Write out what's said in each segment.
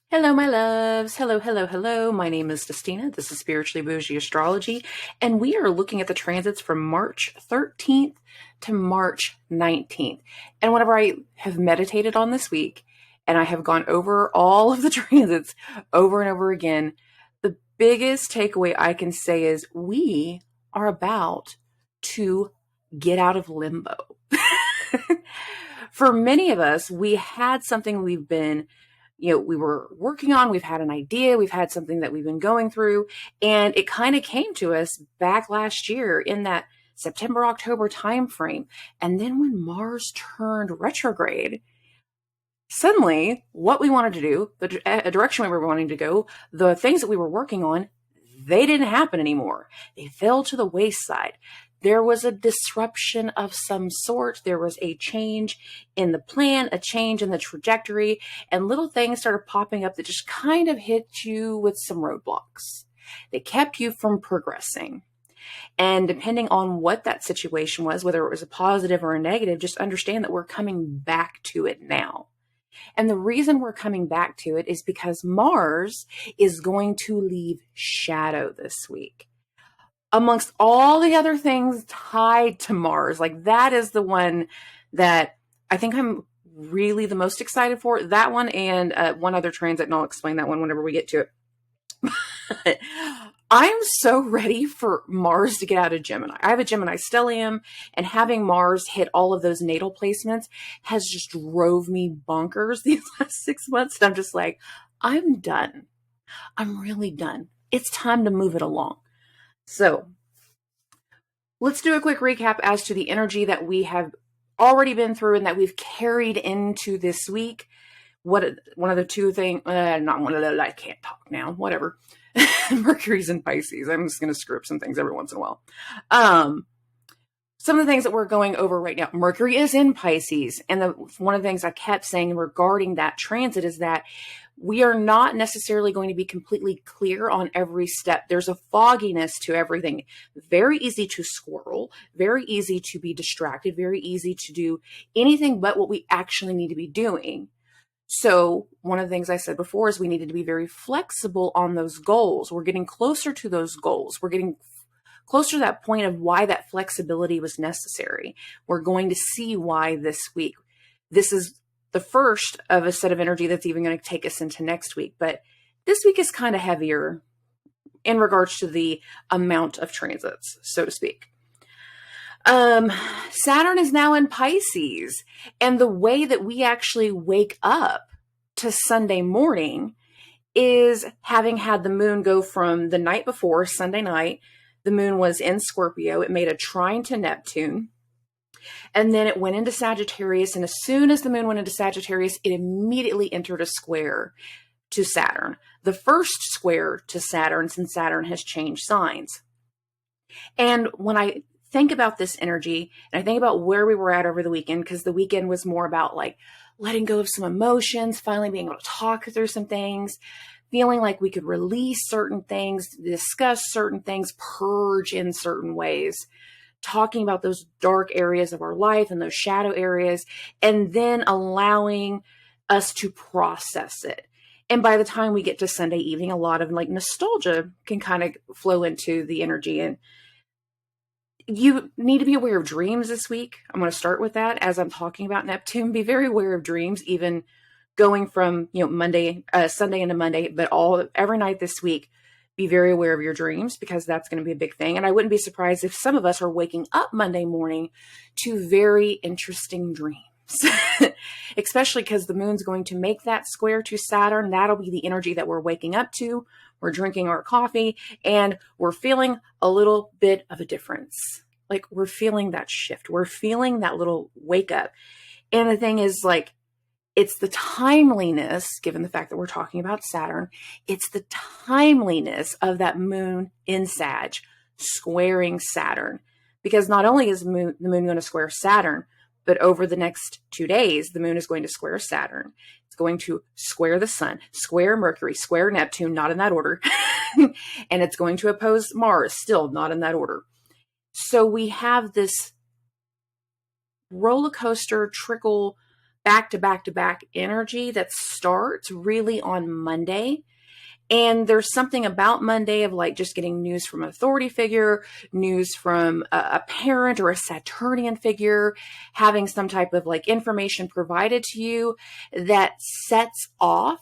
Hello, my loves. Hello, hello, hello. My name is Destina. This is Spiritually Bougie Astrology, and we are looking at the transits from March 13th to March 19th. And whenever I have meditated on this week and I have gone over all of the transits over and over again, the biggest takeaway I can say is we are about to get out of limbo. For many of us, we had something we were working on, we've had an idea, we've had something that we've been going through, and it kind of came to us back last year in that September, October timeframe. And then when Mars turned retrograde, suddenly what we wanted to do, the direction we were wanting to go, the things that we were working on, they didn't happen anymore. They fell to the wayside. There was a disruption of some sort. There was a change in the plan, a change in the trajectory, and little things started popping up that just kind of hit you with some roadblocks. They kept you from progressing. And depending on what that situation was, whether it was a positive or a negative, just understand that we're coming back to it now. And the reason we're coming back to it is because Mars is going to leave shadow this week. Amongst all the other things tied to Mars, like that is the one that I think I'm really the most excited for. That one and one other transit, and I'll explain that one whenever we get to it. I'm so ready for Mars to get out of Gemini. I have a Gemini stellium, and having Mars hit all of those natal placements has just drove me bonkers these last 6 months. And I'm just like, I'm done. I'm really done. It's time to move it along. So let's do a quick recap as to the energy that we have already been through and that we've carried into this week. One of the two things, not one of the, I can't talk now, whatever. Mercury's in Pisces. I'm just going to screw up some things every once in a while. Some of the things that we're going over right now, Mercury is in Pisces. And one of the things I kept saying regarding that transit is that we are not necessarily going to be completely clear on every step. There's a fogginess to everything. Very easy to squirrel, very easy to be distracted, very easy to do anything but what we actually need to be doing. So one of the things I said before is we needed to be very flexible on those goals. We're getting closer to those goals. We're getting closer to that point of why that flexibility was necessary. We're going to see why this week. This is the first of a set of energy that's even going to take us into next week. But this week is kind of heavier in regards to the amount of transits, so to speak. Saturn is now in Pisces, and the way that we actually wake up to Sunday morning is having had the moon go from the night before, Sunday night, the moon was in Scorpio. It made a trine to Neptune. And then it went into Sagittarius. And as soon as the moon went into Sagittarius, it immediately entered a square to Saturn. The first square to Saturn since Saturn has changed signs. And when I think about this energy and I think about where we were at over the weekend, because the weekend was more about like letting go of some emotions, finally being able to talk through some things, feeling like we could release certain things, discuss certain things, purge in certain ways, talking about those dark areas of our life and those shadow areas, and then allowing us to process it. And by the time we get to Sunday evening, a lot of like nostalgia can kind of flow into the energy. And you need to be aware of dreams this week. I'm going to start with that as I'm talking about Neptune. Be very aware of dreams, even going from, Sunday into Monday, but every night this week. Be very aware of your dreams because that's going to be a big thing. And I wouldn't be surprised if some of us are waking up Monday morning to very interesting dreams, especially because the moon's going to make that square to Saturn. That'll be the energy that we're waking up to. We're drinking our coffee and we're feeling a little bit of a difference. Like we're feeling that shift. We're feeling that little wake up. And the thing is like, it's the timeliness, given the fact that we're talking about Saturn, it's the timeliness of that moon in Sag squaring Saturn. Because not only is the moon going to square Saturn, but over the next 2 days, the moon is going to square Saturn. It's going to square the sun, square Mercury, square Neptune, not in that order. And it's going to oppose Mars, still not in that order. So we have this roller coaster trickle back to back to back energy that starts really on Monday. And there's something about Monday of like just getting news from an authority figure, news from a parent or a Saturnian figure, having some type of like information provided to you that sets off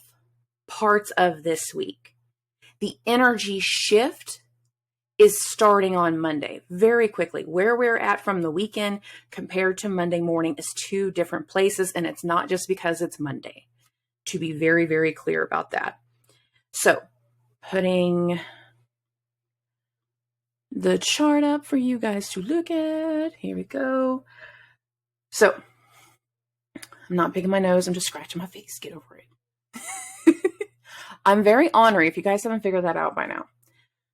parts of this week. The energy shift is starting on Monday very quickly. Where we're at from the weekend compared to Monday morning is two different places, and it's not just because it's Monday, to be very, very clear about that. So putting the chart up for you guys to look at. Here we go. So I'm not picking my nose. I'm just scratching my face. Get over it. I'm very ornery if you guys haven't figured that out by now.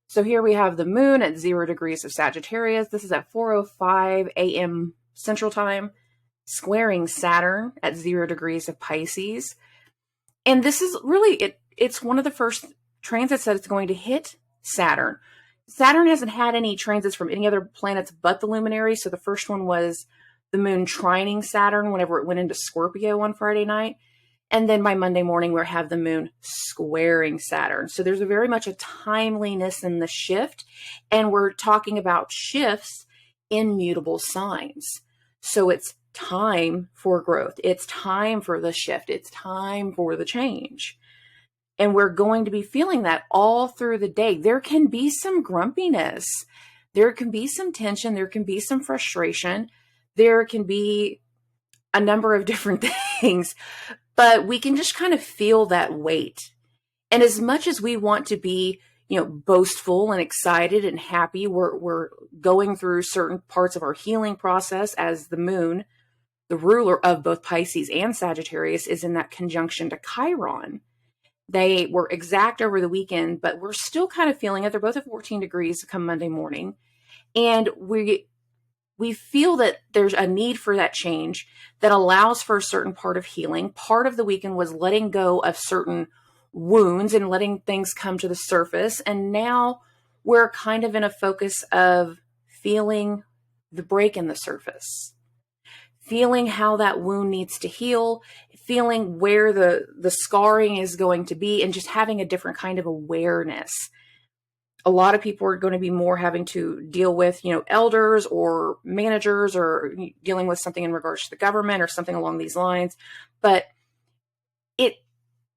So here we have the moon at 0 degrees of Sagittarius. This is at 4:05 a.m. Central Time, squaring Saturn at 0 degrees of Pisces. And this is really, it's one of the first transits that it's going to hit Saturn. Saturn hasn't had any transits from any other planets but the luminary. So the first one was the moon trining Saturn whenever it went into Scorpio on Friday night. And then by Monday morning, we'll have the moon squaring Saturn. So there's very much a timeliness in the shift. And we're talking about shifts in mutable signs. So it's time for growth. It's time for the shift. It's time for the change. And we're going to be feeling that all through the day. There can be some grumpiness. There can be some tension. There can be some frustration. There can be a number of different things. But we can just kind of feel that weight. And as much as we want to be, boastful and excited and happy, we're going through certain parts of our healing process as the moon, the ruler of both Pisces and Sagittarius, is in that conjunction to Chiron. They were exact over the weekend, but we're still kind of feeling it. They're both at 14 degrees come Monday morning. And we feel that there's a need for that change that allows for a certain part of healing. Part of the weekend was letting go of certain wounds and letting things come to the surface. And now we're kind of in a focus of feeling the break in the surface, feeling how that wound needs to heal, feeling where the scarring is going to be, and just having a different kind of awareness. A lot of people are going to be more having to deal with, elders or managers, or dealing with something in regards to the government or something along these lines. But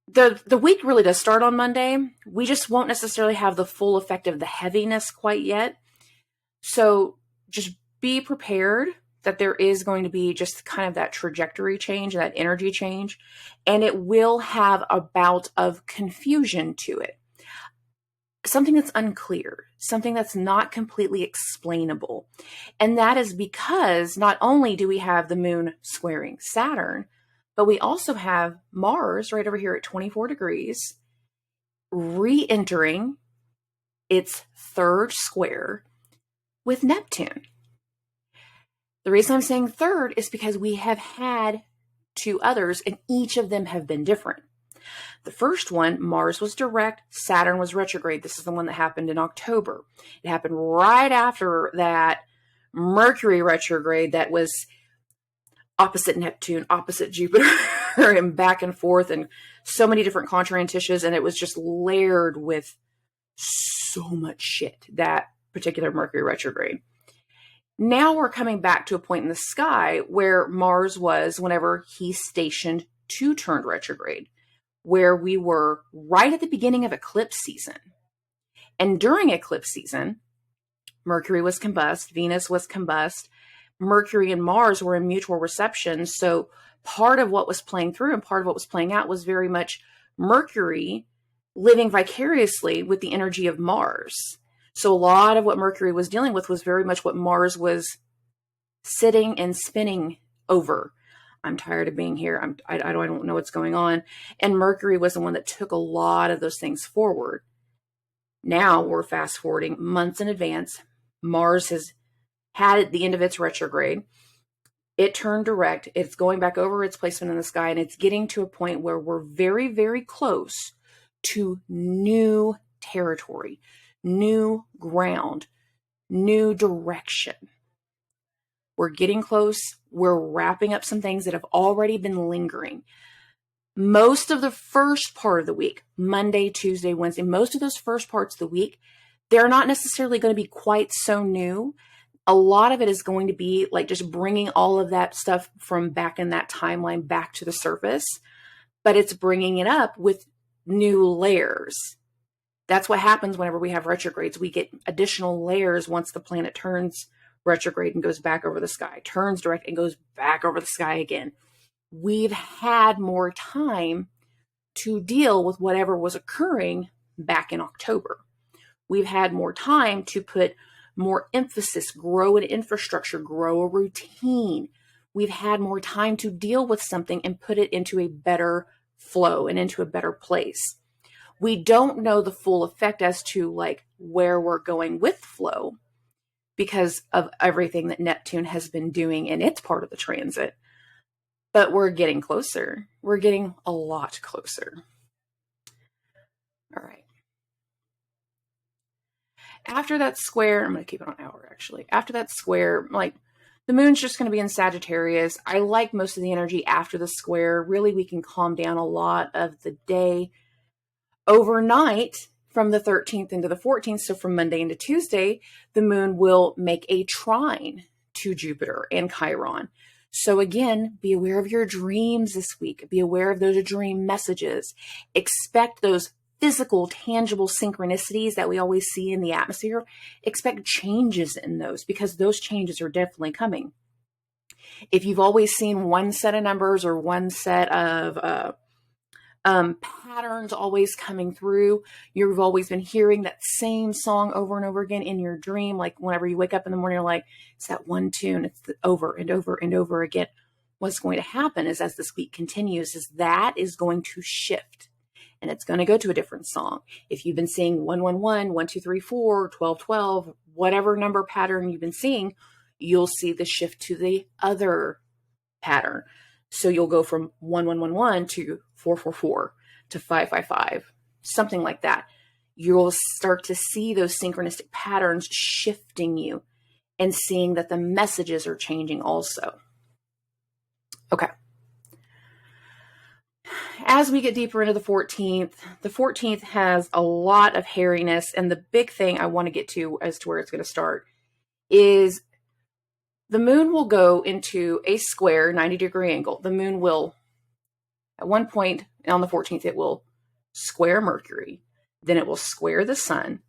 the week really does start on Monday. We just won't necessarily have the full effect of the heaviness quite yet. So just be prepared that there is going to be just kind of that trajectory change, that energy change, and it will have a bout of confusion to it. Something that's unclear, something that's not completely explainable. And that is because not only do we have the moon squaring Saturn, but we also have Mars right over here at 24 degrees, re-entering its third square with Neptune. The reason I'm saying third is because we have had two others, and each of them have been different. The first one, Mars was direct, Saturn was retrograde. This is the one that happened in October. It happened right after that Mercury retrograde that was opposite Neptune, opposite Jupiter, and back and forth, and so many different contraintuitions, and it was just layered with so much shit, that particular Mercury retrograde. Now we're coming back to a point in the sky where Mars was whenever he stationed 2 turned retrograde, where we were right at the beginning of eclipse season. And during eclipse season, Mercury was combust, Venus was combust, Mercury and Mars were in mutual reception. So part of what was playing through and part of what was playing out was very much Mercury living vicariously with the energy of Mars. So a lot of what Mercury was dealing with was very much what Mars was sitting and spinning over. I'm tired of being here. I don't know what's going on. And Mercury was the one that took a lot of those things forward. Now we're fast forwarding months in advance. Mars has had at the end of its retrograde. It turned direct. It's going back over its placement in the sky, and it's getting to a point where we're very, very close to new territory, new ground, new direction. We're getting close. We're wrapping up some things that have already been lingering. Most of the first part of the week, Monday, Tuesday, Wednesday, most of those first parts of the week, they're not necessarily going to be quite so new. A lot of it is going to be like just bringing all of that stuff from back in that timeline back to the surface, but it's bringing it up with new layers. That's what happens whenever we have retrogrades. We get additional layers once the planet turns retrograde and goes back over the sky, turns direct and goes back over the sky again. We've had more time to deal with whatever was occurring back in October. We've had more time to put more emphasis, grow an infrastructure, grow a routine. We've had more time to deal with something and put it into a better flow and into a better place. We don't know the full effect as to like where we're going with flow because of everything that Neptune has been doing in its part of the transit. But we're getting closer. We're getting a lot closer. All right. After that square, I'm going to keep it on hour actually. After that square, like the moon's just going to be in Sagittarius. I like most of the energy after the square. Really, we can calm down a lot of the day. Overnight, from the 13th into the 14th, so from Monday into Tuesday, the moon will make a trine to Jupiter and Chiron. So again, be aware of your dreams this week. Be aware of those dream messages. Expect those physical, tangible synchronicities that we always see in the atmosphere. Expect changes in those because those changes are definitely coming. If you've always seen one set of numbers or one set of patterns always coming through, you've always been hearing that same song over and over again in your dream. Like whenever you wake up in the morning, you're like, it's that one tune. It's over and over and over again. What's going to happen is as this week continues is that is going to shift and it's going to go to a different song. If you've been seeing 111, 1, 2, 3, 4, 12, 12, whatever number pattern you've been seeing, you'll see the shift to the other pattern. So you'll go from 1111 to 444 to 555, something like that. You'll start to see those synchronistic patterns shifting you and seeing that the messages are changing also. Okay. As we get deeper into the 14th has a lot of hairiness. And the big thing I want to get to as to where it's going to start is the moon will go into a square 90-degree angle. The moon will, at one point on the 14th, it will square Mercury. Then it will square the sun.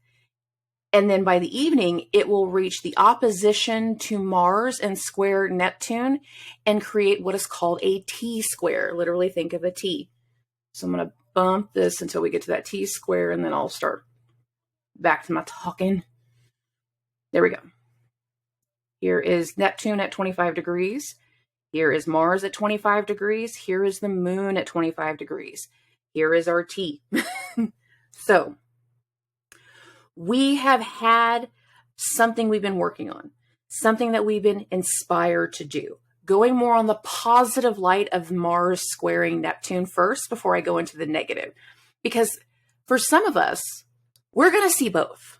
And then by the evening, it will reach the opposition to Mars and square Neptune and create what is called a T-square. Literally think of a T. So I'm going to bump this until we get to that T-square, and then I'll start back to my talking. There we go. Here is Neptune at 25 degrees. Here is Mars at 25 degrees. Here is the moon at 25 degrees. Here is our T. So we have had something we've been working on, something that we've been inspired to do. Going more on the positive light of Mars squaring Neptune first before I go into the negative. Because for some of us, we're going to see both.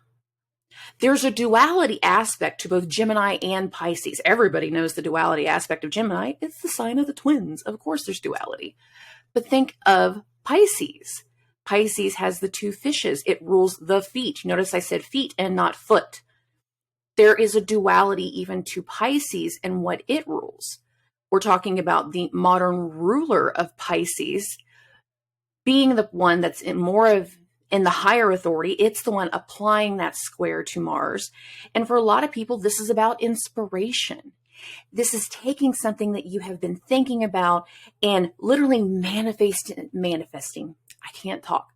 There's a duality aspect to both Gemini and Pisces. Everybody knows the duality aspect of Gemini. It's the sign of the twins. Of course, there's duality. But think of Pisces. Pisces has the two fishes. It rules the feet. Notice I said feet and not foot. There is a duality even to Pisces and what it rules. We're talking about the modern ruler of Pisces being the one that's in the higher authority. It's the one applying that square to Mars. And for a lot of people, this is about inspiration. This is taking something that you have been thinking about and literally manifesting. I can't talk.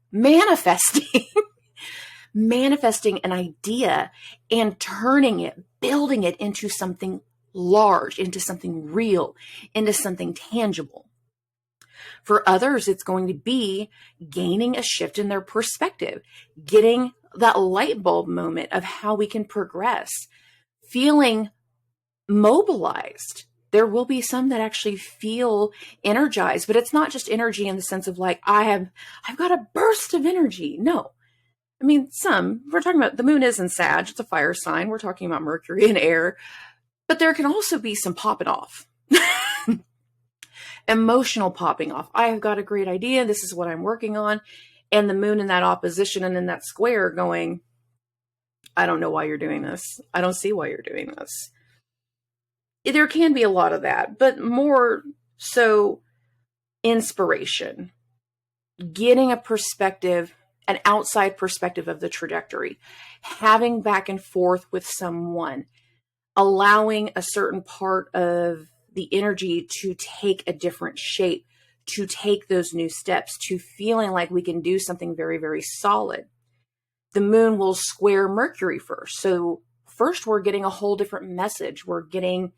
Manifesting an idea and turning it, building it into something large, into something real, into something tangible. For others, it's going to be gaining a shift in their perspective, getting that light bulb moment of how we can progress, feeling mobilized. There will be some that actually feel energized, but it's not just energy in the sense of like, I've got a burst of energy. No. I mean, we're talking about the moon is in Sag. It's a fire sign. We're talking about Mercury and air. But there can also be some popping off, emotional popping off. I've got a great idea. This is what I'm working on. And the moon in that opposition and in that square going, I don't know why you're doing this. I don't see why you're doing this. There can be a lot of that, but more so inspiration, getting a perspective, an outside perspective of the trajectory, having back and forth with someone, allowing a certain part of the energy to take a different shape, to take those new steps, to feeling like we can do something very, very solid. The moon will square Mercury first. So first we're getting a whole different message. We're getting,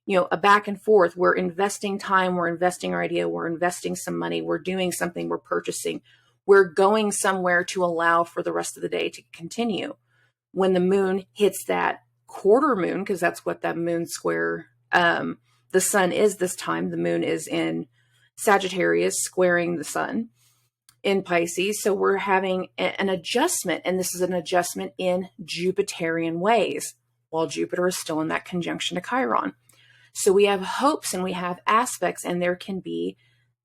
a back and forth. We're investing time. We're investing our idea. We're investing some money. We're doing something. We're purchasing. We're going somewhere to allow for the rest of the day to continue. When the moon hits that quarter moon, because that's what that moon square, the sun is this time. The moon is in Sagittarius squaring the sun in Pisces. So we're having an adjustment, and this is an adjustment in Jupiterian ways, while Jupiter is still in that conjunction to Chiron. So we have hopes and we have aspects, and there can be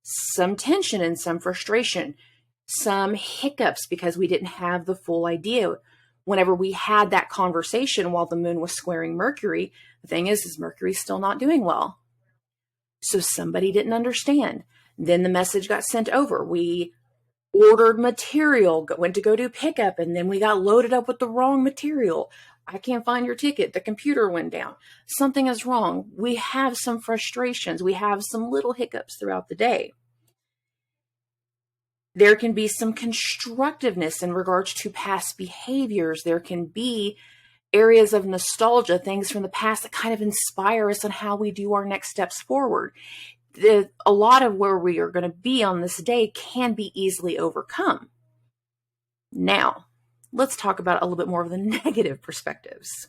some tension and some frustration, some hiccups because we didn't have the full idea. Whenever we had that conversation while the moon was squaring Mercury, the thing is Mercury's still not doing well. So somebody didn't understand. Then the message got sent over. We ordered material, went to go do pickup, and then we got loaded up with the wrong material. I can't find your ticket. The computer went down. Something is wrong. We have some frustrations. We have some little hiccups throughout the day. There can be some constructiveness in regards to past behaviors. There can be areas of nostalgia, things from the past that kind of inspire us on how we do our next steps forward. A lot of where we are going to be on this day can be easily overcome. Now, let's talk about a little bit more of the negative perspectives.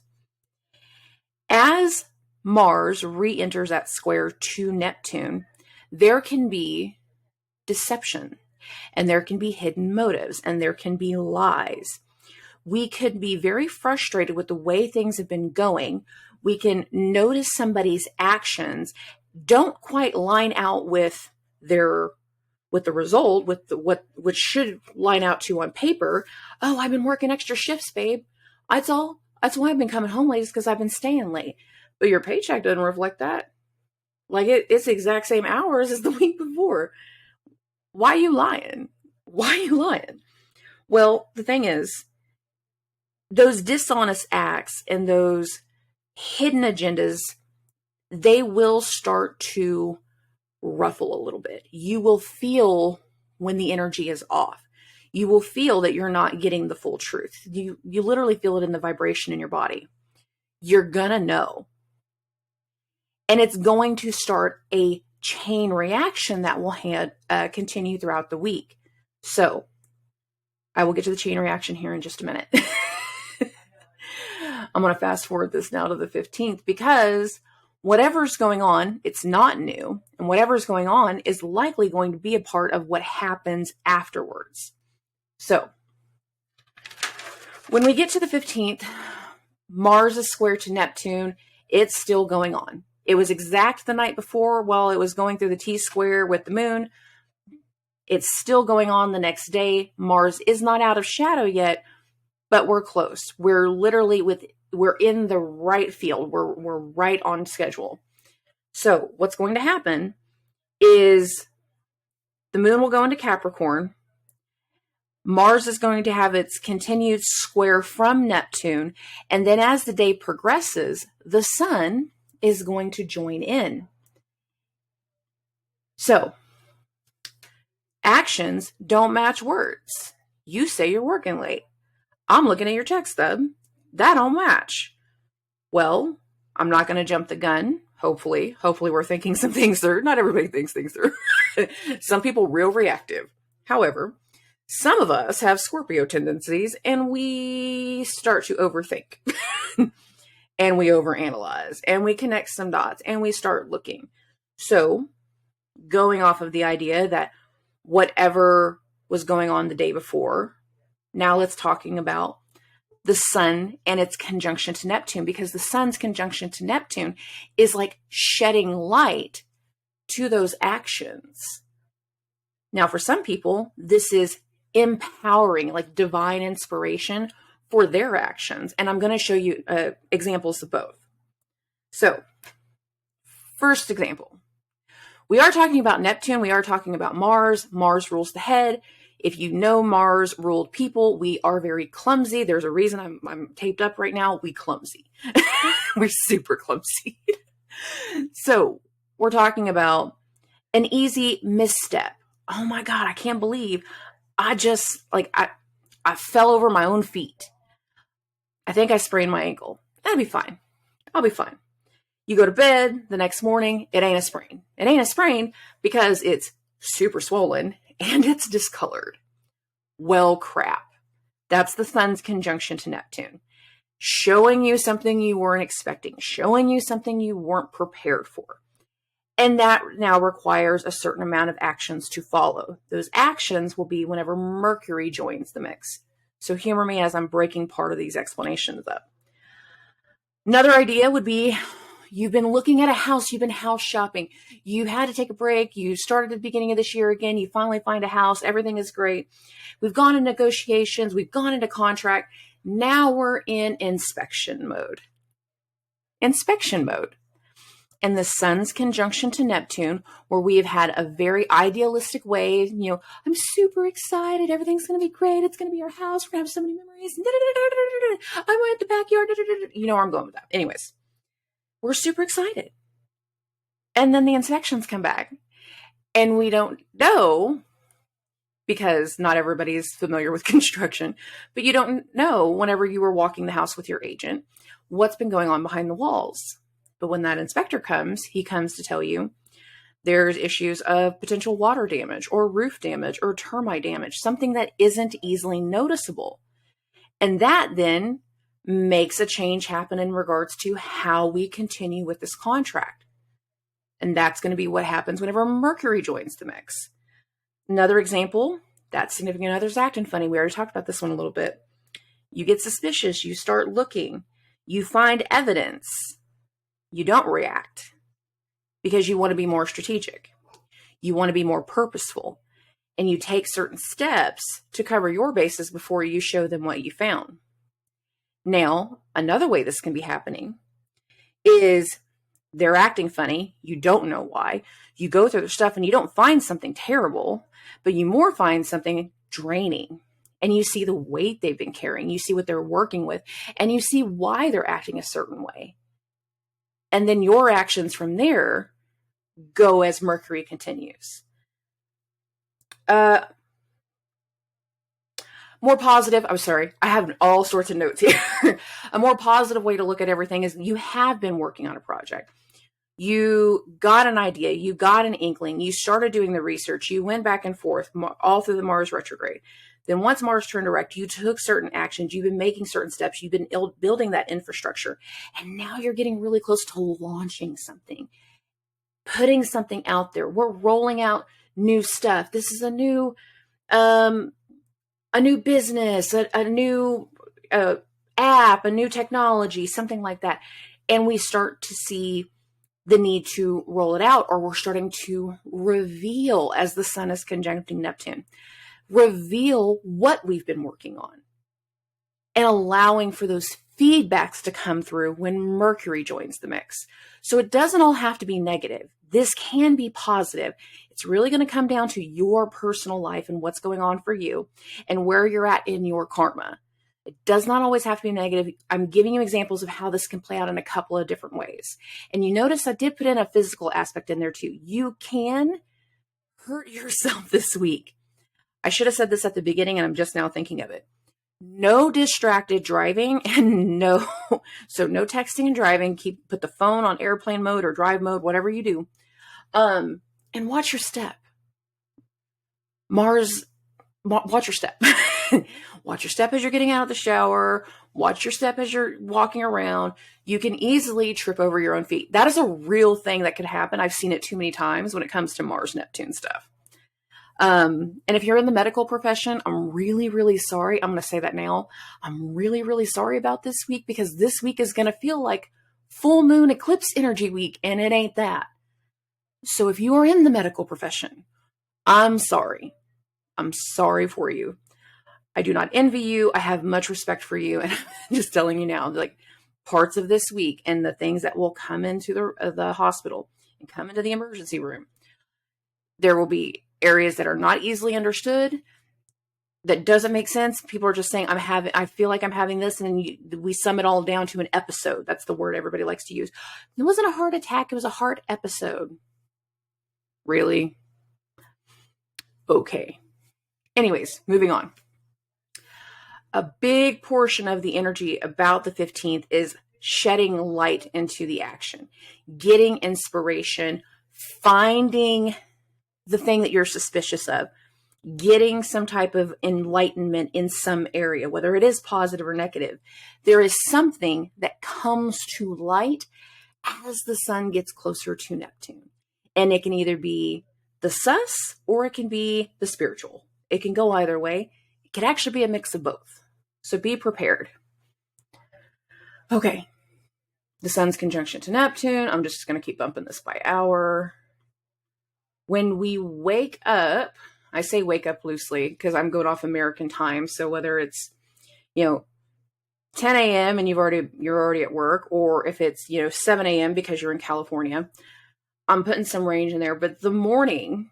As Mars re-enters that square to Neptune, there can be deception, and there can be hidden motives, and there can be lies. We could be very frustrated with the way things have been going. We can notice somebody's actions don't quite line out with the result, with which should line out to on paper. Oh, I've been working extra shifts, babe. That's all. That's why I've been coming home late, is because I've been staying late. But your paycheck doesn't reflect that. Like it's the exact same hours as the week before. Why are you lying? Why are you lying? Well, the thing is, those dishonest acts and those hidden agendas, they will start to ruffle a little bit. You will feel when the energy is off. You will feel that you're not getting the full truth. You literally feel it in the vibration in your body. You're gonna know. And it's going to start a chain reaction that will continue throughout the week. So I will get to the chain reaction here in just a minute. I'm going to fast forward this now to the 15th, because whatever's going on, it's not new. And whatever's going on is likely going to be a part of what happens afterwards. So when we get to the 15th, Mars is square to Neptune. It's still going on. It was exact the night before while it was going through the T-square with the moon. It's still going on the next day. Mars is not out of shadow yet, but we're close. We're literally we're in the right field. We're right on schedule. So what's going to happen is the moon will go into Capricorn. Mars is going to have its continued square from Neptune. And then as the day progresses, the sun is going to join in. So actions don't match words. You say you're working late. I'm looking at your text stub. That don't match. Well, I'm not going to jump the gun. Hopefully we're thinking some things through. Not everybody thinks things through. Some people real reactive. However, some of us have Scorpio tendencies and we start to overthink and we overanalyze and we connect some dots and we start looking. So going off of the idea that whatever was going on the day before, now let's talking about the sun and its conjunction to Neptune, because the sun's conjunction to Neptune is like shedding light to those actions. Now, for some people, this is empowering, like divine inspiration for their actions. And I'm going to show you examples of both. So, first example, we are talking about Neptune. We are talking about Mars. Mars rules the head. If you know Mars ruled people, we are very clumsy. There's a reason I'm taped up right now. We clumsy. We're super clumsy. So we're talking about an easy misstep. Oh my God, I can't believe I fell over my own feet. I think I sprained my ankle. That'll be fine. I'll be fine. You go to bed the next morning, it ain't a sprain. It ain't a sprain because it's super swollen and it's discolored. Well, crap. That's the sun's conjunction to Neptune. Showing you something you weren't expecting, showing you something you weren't prepared for. And that now requires a certain amount of actions to follow. Those actions will be whenever Mercury joins the mix. So humor me as I'm breaking part of these explanations up. Another idea would be, you've been looking at a house, you've been house shopping, you had to take a break, you started at the beginning of this year again, you finally find a house, everything is great. We've gone into negotiations, we've gone into contract, now we're in inspection mode. Inspection mode. And the sun's conjunction to Neptune, where we have had a very idealistic way, I'm super excited, everything's going to be great, it's going to be our house, we're going to have so many memories, I went to the backyard, you know where I'm going with that. Anyways. We're super excited. And then the inspections come back and we don't know, because not everybody's familiar with construction, but you don't know whenever you were walking the house with your agent, what's been going on behind the walls. But when that inspector comes, he comes to tell you there's issues of potential water damage or roof damage or termite damage, something that isn't easily noticeable. And that then makes a change happen in regards to how we continue with this contract. And that's going to be what happens whenever Mercury joins the mix. Another example, that significant other's acting funny. We already talked about this one a little bit. You get suspicious. You start looking. You find evidence. You don't react because you want to be more strategic. You want to be more purposeful. And you take certain steps to cover your bases before you show them what you found. Now, another way this can be happening is they're acting funny. You don't know why. You go through their stuff and you don't find something terrible, but you more find something draining. And you see the weight they've been carrying. You see what they're working with. And you see why they're acting a certain way. And then your actions from there go as Mercury continues. More positive, I'm sorry, I have all sorts of notes here. A more positive way to look at everything is you have been working on a project. You got an idea, you got an inkling, you started doing the research, you went back and forth all through the Mars retrograde. Then once Mars turned direct, you took certain actions, you've been making certain steps, you've been building that infrastructure, and now you're getting really close to launching something, putting something out there. We're rolling out new stuff. This is a new business, a new app, a new technology, something like that. And we start to see the need to roll it out, or we're starting to reveal, as the sun is conjuncting Neptune, reveal what we've been working on and allowing for those feedbacks to come through when Mercury joins the mix. So it doesn't all have to be negative. This can be positive. It's really going to come down to your personal life and what's going on for you and where you're at in your karma. It does not always have to be negative. I'm giving you examples of how this can play out in a couple of different ways. And you notice I did put in a physical aspect in there too. You can hurt yourself this week. I should have said this at the beginning and I'm just now thinking of it. No distracted driving and no texting and driving. Put the phone on airplane mode or drive mode, whatever you do. And watch your step. Watch your step. Watch your step as you're getting out of the shower. Watch your step as you're walking around. You can easily trip over your own feet. That is a real thing that could happen. I've seen it too many times when it comes to Mars Neptune stuff. And if you're in the medical profession, I'm really, really sorry. I'm going to say that now. I'm really, really sorry about this week, because this week is going to feel like full moon eclipse energy week, and it ain't that. So if you are in the medical profession, I'm sorry. I'm sorry for you. I do not envy you. I have much respect for you. And I'm just telling you now, like, parts of this week and the things that will come into the hospital and come into the emergency room, there will be areas that are not easily understood, that doesn't make sense. People are just saying, I feel like I'm having this. And then we sum it all down to an episode. That's the word everybody likes to use. It wasn't a heart attack. It was a heart episode. Really? Okay. Anyways, moving on. A big portion of the energy about the 15th is shedding light into the action, getting inspiration, finding the thing that you're suspicious of, getting some type of enlightenment in some area, whether it is positive or negative. There is something that comes to light as the sun gets closer to Neptune. And it can either be the sus or it can be the spiritual. It can go either way. It could actually be a mix of both. So be prepared. Okay. The sun's conjunction to Neptune. I'm just going to keep bumping this by hour. When we wake up, I say wake up loosely because I'm going off American time. So whether it's, 10 a.m. and you're already at work, or if it's, 7 a.m. because you're in California, I'm putting some range in there. But the morning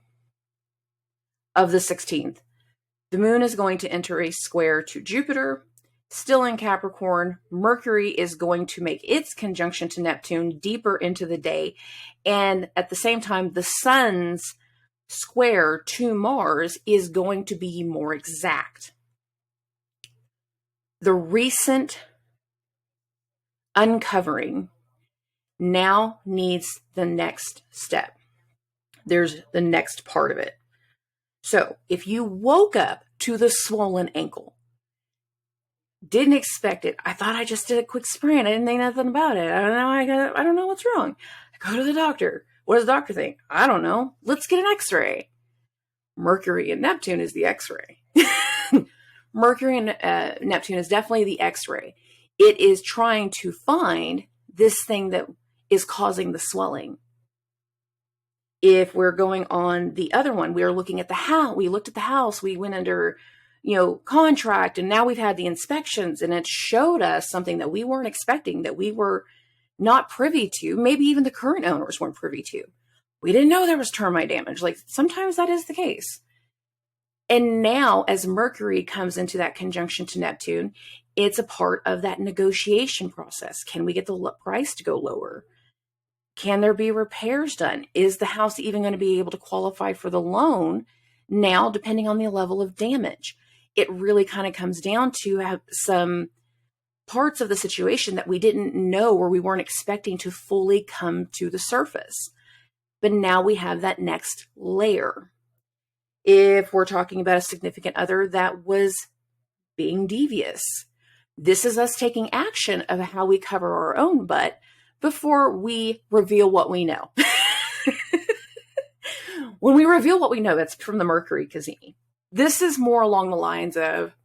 of the 16th, the moon is going to enter a square to Jupiter, still in Capricorn. Mercury is going to make its conjunction to Neptune deeper into the day. And at the same time, the sun's square to Mars is going to be more exact. The recent uncovering now needs the next step. There's the next part of it. So if you woke up to the swollen ankle, didn't expect it. I thought I just did a quick sprain. I didn't think nothing about it. I don't know what's wrong. I go to the doctor. What does the doctor think? I don't know. Let's get an x-ray. Mercury and Neptune is the x-ray. Mercury and Neptune is definitely the x-ray. It is trying to find this thing that is causing the swelling. If we're going on the other one, we are looking at the house. We looked at the house. We went under, contract, and now we've had the inspections, and it showed us something that we weren't expecting, that we were not privy to. Maybe even the current owners weren't privy to. We didn't know there was termite damage. Like, sometimes that is the case. And now, as Mercury comes into that conjunction to Neptune, it's a part of that negotiation process. Can we get the price to go lower? Can there be repairs done? Is the house even going to be able to qualify for the loan now, depending on the level of damage? It really kind of comes down to have some parts of the situation that we didn't know or we weren't expecting to fully come to the surface. But now we have that next layer. If we're talking about a significant other that was being devious, this is us taking action of how we cover our own butt before we reveal what we know. When we reveal what we know, that's from the Mercury Cazimi. This is more along the lines of,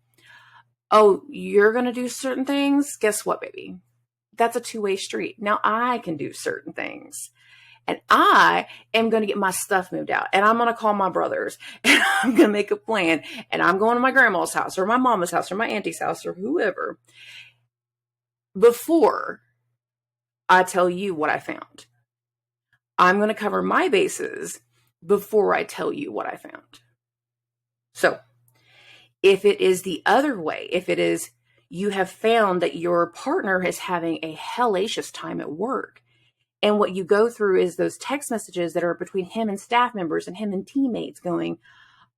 oh, you're going to do certain things? Guess what, baby? That's a two-way street. Now I can do certain things. And I am going to get my stuff moved out. And I'm going to call my brothers. And I'm going to make a plan. And I'm going to my grandma's house or my mama's house or my auntie's house or whoever, before I tell you what I found. I'm going to cover my bases before I tell you what I found. So if it is the other way, if it is you have found that your partner is having a hellacious time at work, and what you go through is those text messages that are between him and staff members and him and teammates going,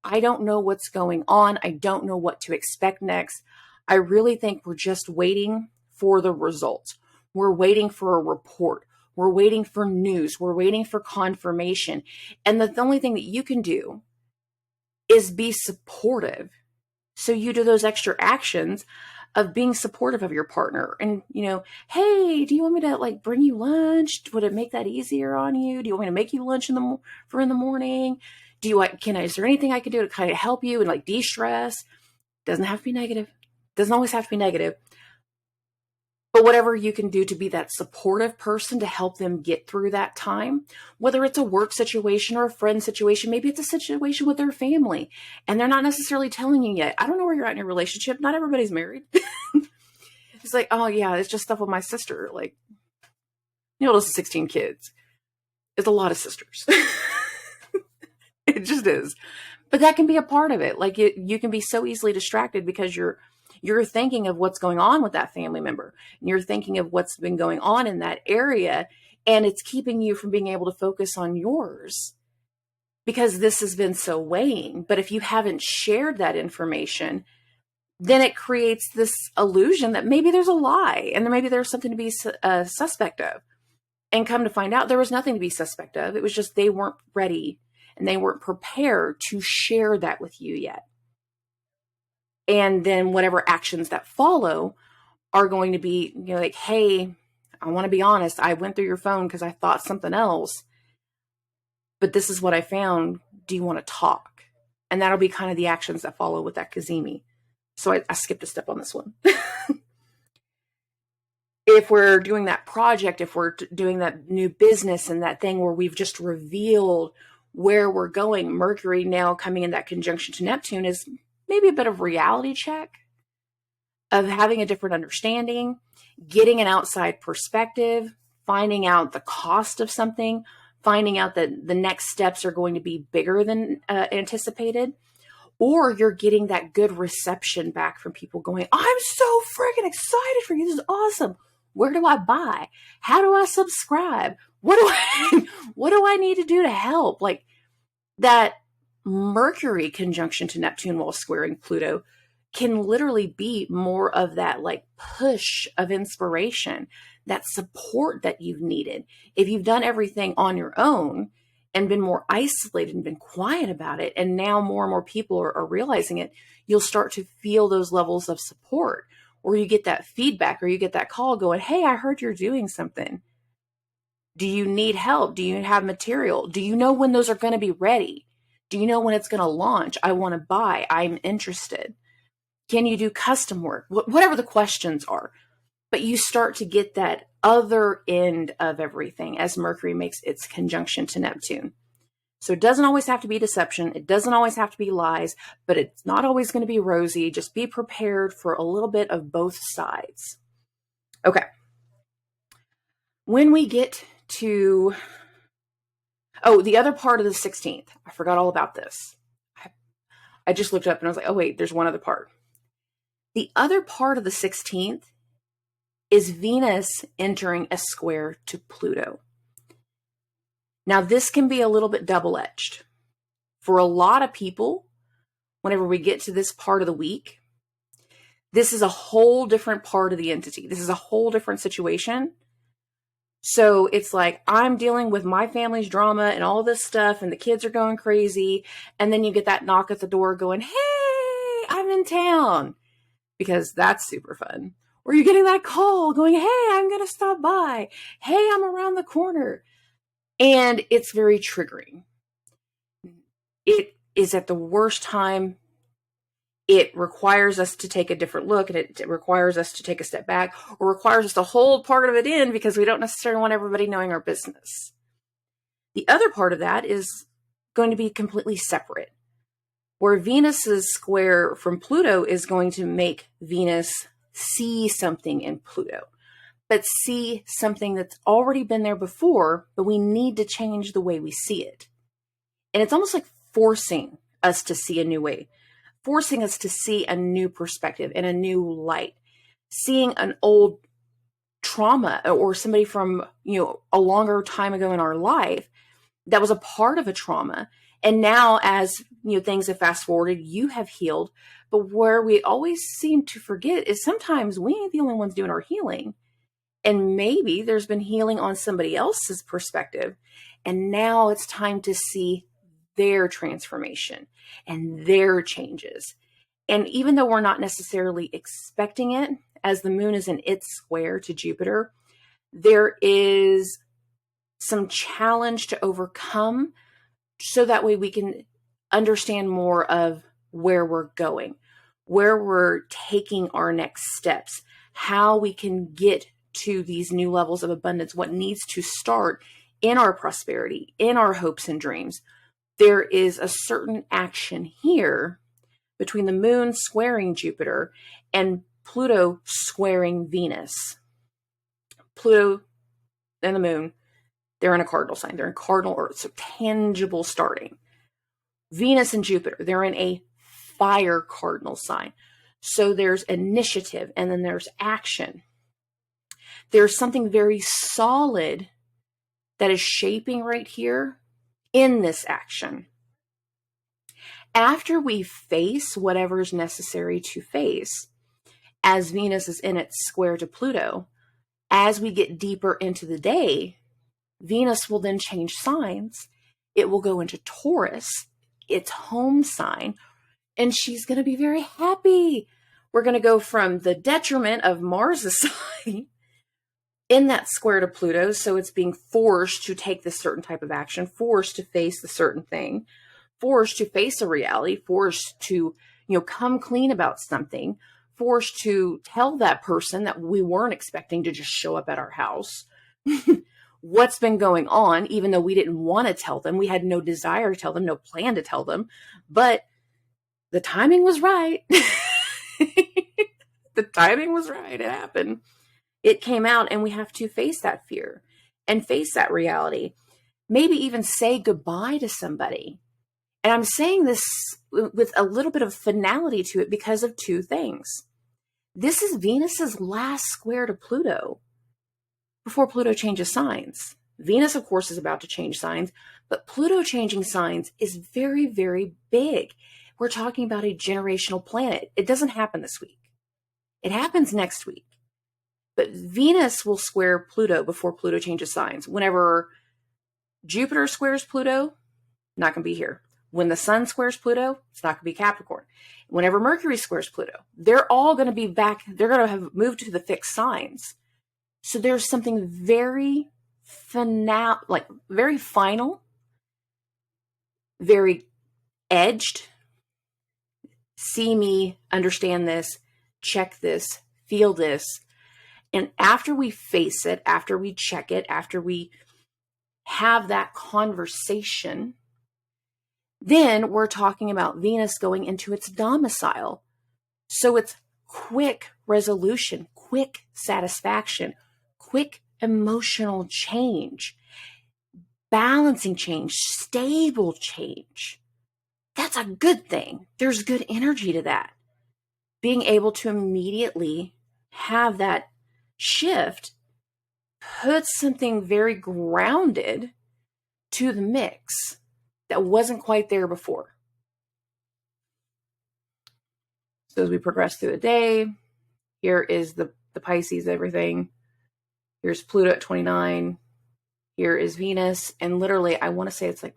I don't know what's going on. I don't know what to expect next. I really think we're just waiting for the results. We're waiting for a report. We're waiting for news. We're waiting for confirmation. And the only thing that you can do is be supportive. So you do those extra actions of being supportive of your partner. And, hey, do you want me to bring you lunch? Would it make that easier on you? Do you want me to make you lunch in the morning? Is there anything I can do to kind of help you and like de-stress? Doesn't have to be negative. Doesn't always have to be negative. But whatever you can do to be that supportive person to help them get through that time, whether it's a work situation or a friend situation, maybe it's a situation with their family and they're not necessarily telling you yet. I don't know where you're at in your relationship. Not everybody's married. It's like, oh yeah, it's just stuff with my sister. Like, this is 16 kids. It's a lot of sisters. It just is. But that can be a part of it. Like you can be so easily distracted because you're thinking of what's going on with that family member. And you're thinking of what's been going on in that area. And it's keeping you from being able to focus on yours because this has been so weighing. But if you haven't shared that information, then it creates this illusion that maybe there's a lie and maybe there's something to be suspect of. And come to find out, there was nothing to be suspect of. It was just they weren't ready and they weren't prepared to share that with you yet. And then whatever actions that follow are going to be, like, hey, I want to be honest. I went through your phone because I thought something else, but this is what I found. Do you want to talk? And that'll be kind of the actions that follow with that Kazemi. So I skipped a step on this one. If we're doing that project, if we're doing that new business and that thing where we've just revealed where we're going, Mercury now coming in that conjunction to Neptune is maybe a bit of reality check of having a different understanding, getting an outside perspective, finding out the cost of something, finding out that the next steps are going to be bigger than anticipated. Or you're getting that good reception back from people going, I'm so freaking excited for you. This is awesome. Where do I buy? How do I subscribe? What do I need to do to help? Like that Mercury conjunction to Neptune while squaring Pluto can literally be more of that like push of inspiration, that support that you've needed. If you've done everything on your own and been more isolated and been quiet about it, and now more and more people are realizing it, you'll start to feel those levels of support, or you get that feedback or you get that call going, hey, I heard you're doing something. Do you need help? Do you have material? Do you know when those are going to be ready? Do you know when it's going to launch? I want to buy. I'm interested. Can you do custom work? Whatever the questions are. But you start to get that other end of everything as Mercury makes its conjunction to Neptune. So it doesn't always have to be deception. It doesn't always have to be lies, but it's not always going to be rosy. Just be prepared for a little bit of both sides. Okay. When we get to, the other part of the 16th, I forgot all about this. I just looked up and I was like, oh wait, there's one other part. The other part of the 16th is Venus entering a square to Pluto. Now, this can be a little bit double-edged. For a lot of people, whenever we get to this part of the week, this is a whole different part of the entity. This is a whole different situation. So it's like, I'm dealing with my family's drama and all this stuff, and the kids are going crazy. And then you get that knock at the door going, hey, I'm in town. Because that's super fun. Or you're getting that call going, hey, I'm going to stop by. Hey, I'm around the corner. And it's very triggering. It is at the worst time. It requires us to take a different look, and it requires us to take a step back, or requires us to hold part of it in because we don't necessarily want everybody knowing our business. The other part of that is going to be completely separate, where Venus's square from Pluto is going to make Venus see something in Pluto, but see something that's already been there before, but we need to change the way we see it. And it's almost like forcing us to see a new way, forcing us to see a new perspective and a new light, seeing an old trauma or somebody from, a longer time ago in our life that was a part of a trauma. And now as, things have fast forwarded, you have healed. But where we always seem to forget is sometimes we ain't the only ones doing our healing. And maybe there's been healing on somebody else's perspective. And now it's time to see their transformation and their changes. And even though we're not necessarily expecting it, as the moon is in its square to Jupiter, there is some challenge to overcome, so that way we can understand more of where we're going, where we're taking our next steps, how we can get to these new levels of abundance, what needs to start in our prosperity, in our hopes and dreams. There is a certain action here between the moon squaring Jupiter and Pluto squaring Venus. Pluto and the moon, they're in a cardinal sign. They're in cardinal Earth, so tangible starting. Venus and Jupiter, they're in a fire cardinal sign. So there's initiative and then there's action. There's something very solid that is shaping right here in this action. After we face whatever is necessary to face, as Venus is in its square to Pluto, as we get deeper into the day, Venus will then change signs. It will go into Taurus, its home sign, and she's going to be very happy. We're going to go from the detriment of Mars' sign in that square to Pluto, so it's being forced to take this certain type of action, forced to face the certain thing, forced to face a reality, forced to, come clean about something, forced to tell that person that we weren't expecting to just show up at our house what's been going on, even though we didn't want to tell them. We had no desire to tell them, no plan to tell them, but the timing was right. The timing was right. It happened. It came out, and we have to face that fear and face that reality. Maybe even say goodbye to somebody. And I'm saying this with a little bit of finality to it because of two things. This is Venus's last square to Pluto before Pluto changes signs. Venus, of course, is about to change signs, but Pluto changing signs is very, very big. We're talking about a generational planet. It doesn't happen this week. It happens next week. But Venus will square Pluto before Pluto changes signs. Whenever Jupiter squares Pluto, not going to be here. When the sun squares Pluto, it's not going to be Capricorn. Whenever Mercury squares Pluto, they're all going to be back. They're going to have moved to the fixed signs. So there's something very very final, very edged. See me, understand this, check this, feel this. And after we face it, after we check it, after we have that conversation, then we're talking about Venus going into its domicile. So it's quick resolution, quick satisfaction, quick emotional change, balancing change, stable change. That's a good thing. There's good energy to that. Being able to immediately have that shift puts something very grounded to the mix that wasn't quite there before. So as we progress through the day, here is the Pisces, everything. Here's Pluto at 29. Here is Venus. And literally, I want to say it's like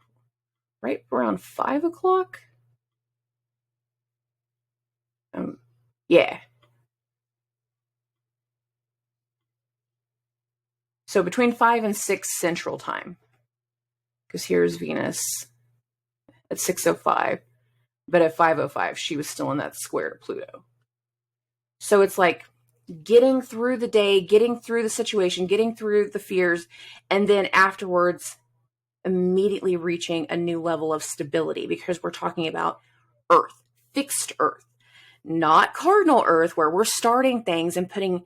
right around 5 o'clock. Yeah. So between 5 and 6 Central Time. Because here's Venus at 6:05. But at 5:05, she was still in that square to Pluto. So it's like getting through the day, getting through the situation, getting through the fears, and then afterwards immediately reaching a new level of stability, because we're talking about Earth, fixed Earth, not cardinal Earth where we're starting things and putting,